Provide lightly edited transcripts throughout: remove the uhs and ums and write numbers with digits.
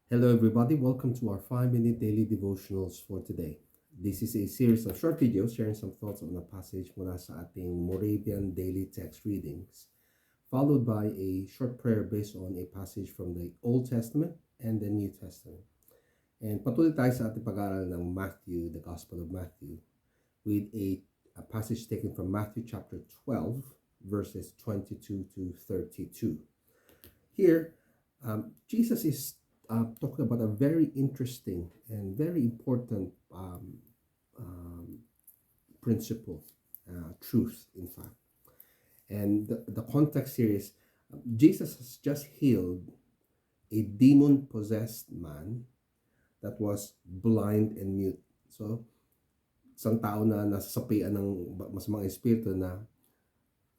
Hello, everybody. Welcome to our 5-minute daily devotionals for today. This is a series of short videos sharing some thoughts on a passage mula sa ating Moravian daily text readings, followed by a short prayer based on a passage from the Old Testament and the New Testament. And patuloy tayo sa ating pag-aaral ng Matthew, the Gospel of Matthew, with a passage taken from Matthew chapter 12, verses 22 to 32. Here, Jesus is talking about a very interesting and very important principle, truth, in fact. And the context here is Jesus has just healed a demon possessed man that was blind and mute. So, isang tao na nasasapian ng masamang espiritu na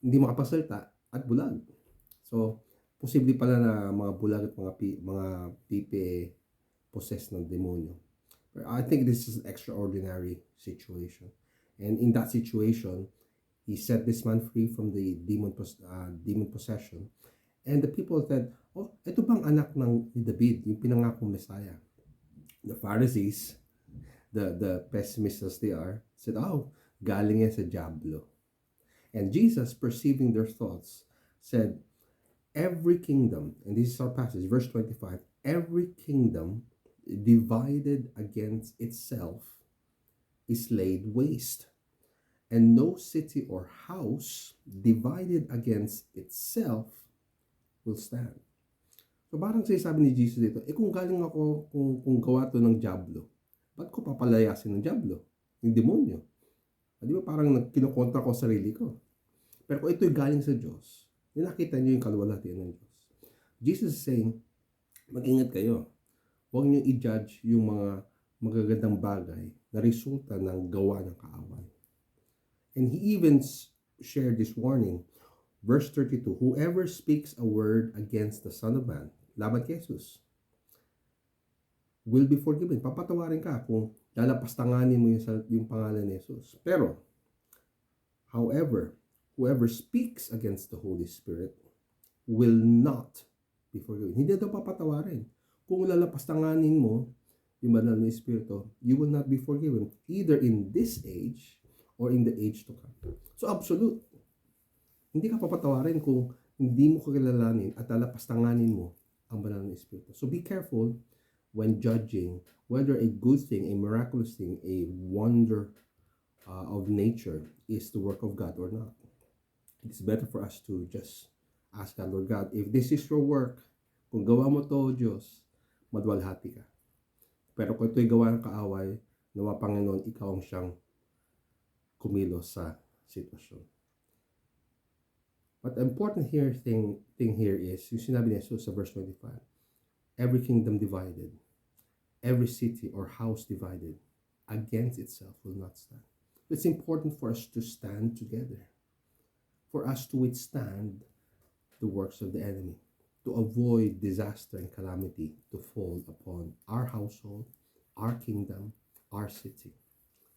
hindi makapasalita at bulag. So, posible pala na mga bulag at mga pipi possessed ng demonyo. But I think this is an extraordinary situation. And in that situation, he set this man free from the demon possession. And the people said, oh, ito bang anak ng ni David, yung pinangakong Messiah? The Pharisees, the pessimists as they are, said, oh, galing yan sa Diablo. And Jesus, perceiving their thoughts, said, every kingdom, and this is our passage, verse 25, every kingdom divided against itself is laid waste, and no city or house divided against itself will stand. So parang sinasabi ni Jesus dito, kung galing ako, kung gawa to ng Diablo, ba't ko papalayasin ng Diablo? Yung demonyo. Di ba parang kinukontra ko sarili ko? Pero kung ito'y galing sa Diyos, nakita niyo yung kaluwalhatian ng Diyos. Jesus is saying, mag-ingat kayo. Huwag niyo i-judge yung mga magagandang bagay na resulta ng gawa ng kaaway. And he even shared this warning. Verse 32, whoever speaks a word against the Son of Man, laban kay Jesus, will be forgiven. Papatawarin ka kung lalapastanganin mo yung pangalan ni Jesus. Pero, however, whoever speaks against the Holy Spirit will not be forgiven. Hindi daw papatawarin. Kung lalapastanganin mo yung banal na Espiritu, you will not be forgiven either in this age or in the age to come. So absolute. Hindi ka papatawarin kung hindi mo kakilalanin at lalapastanganin mo ang banal na Espiritu. So be careful when judging whether a good thing, a miraculous thing, a wonder of nature is the work of God or not. It's better for us to just ask God, Lord God, if this is your work, kung gawa mo to, Diyos, madwalhati ka. Pero kung ito'y gawa ng kaaway, nawa Panginoon, ikaw ang siyang kumilos sa sitwasyon. But the important thing here is, yung sinabi ni Jesus sa verse 25, every kingdom divided, every city or house divided against itself will not stand. It's important for us to stand together, for us to withstand the works of the enemy, to avoid disaster and calamity to fall upon our household, our kingdom, our city.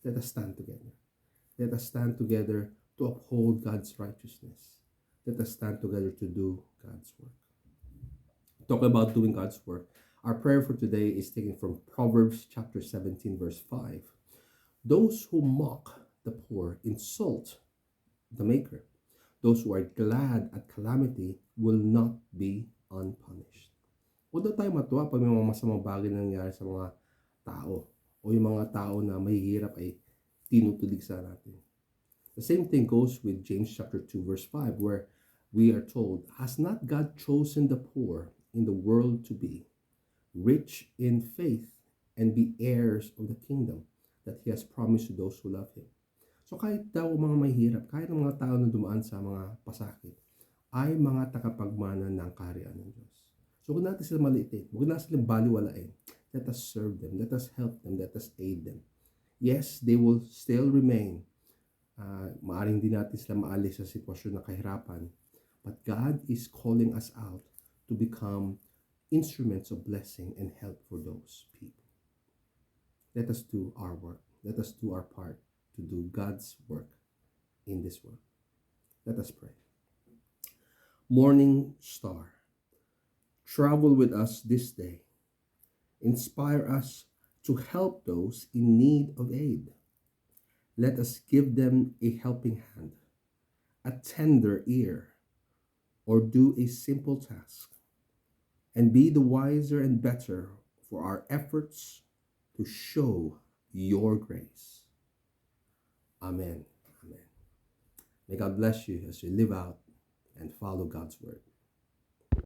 Let us stand together. Let us stand together to uphold God's righteousness. Let us stand together to do God's work. Talk about doing God's work. Our prayer for today is taken from Proverbs chapter 17, verse 5. Those who mock the poor insult the Maker. Those who are glad at calamity will not be unpunished. Huwag daw tayo matuwa pag may mga masamang bagay na nangyari sa mga tao o yung mga tao na mahihirap ay tinutulig sa natin. The same thing goes with James chapter 2 verse 5 where we are told, has not God chosen the poor in the world to be rich in faith and be heirs of the kingdom that He has promised to those who love Him? So kahit daw mga mahirap, kahit ang mga tao na dumaan sa mga pasakit, ay mga takapagmana ng kaharian ng Diyos. So huwag natin sila maliitin, huwag natin sila baliwalain. Let us serve them, let us help them, let us aid them. Yes, they will still remain. Maaring din natin sila maalis sa sitwasyon ng kahirapan. But God is calling us out to become instruments of blessing and help for those people. Let us do our work. Let us do our part to do God's work in this world. Let us pray. Morning star, travel with us this day. Inspire us to help those in need of aid. Let us give them a helping hand, a tender ear, or do a simple task, and be the wiser and better for our efforts to show your grace. Amen. Amen. May God bless you as you live out and follow God's word.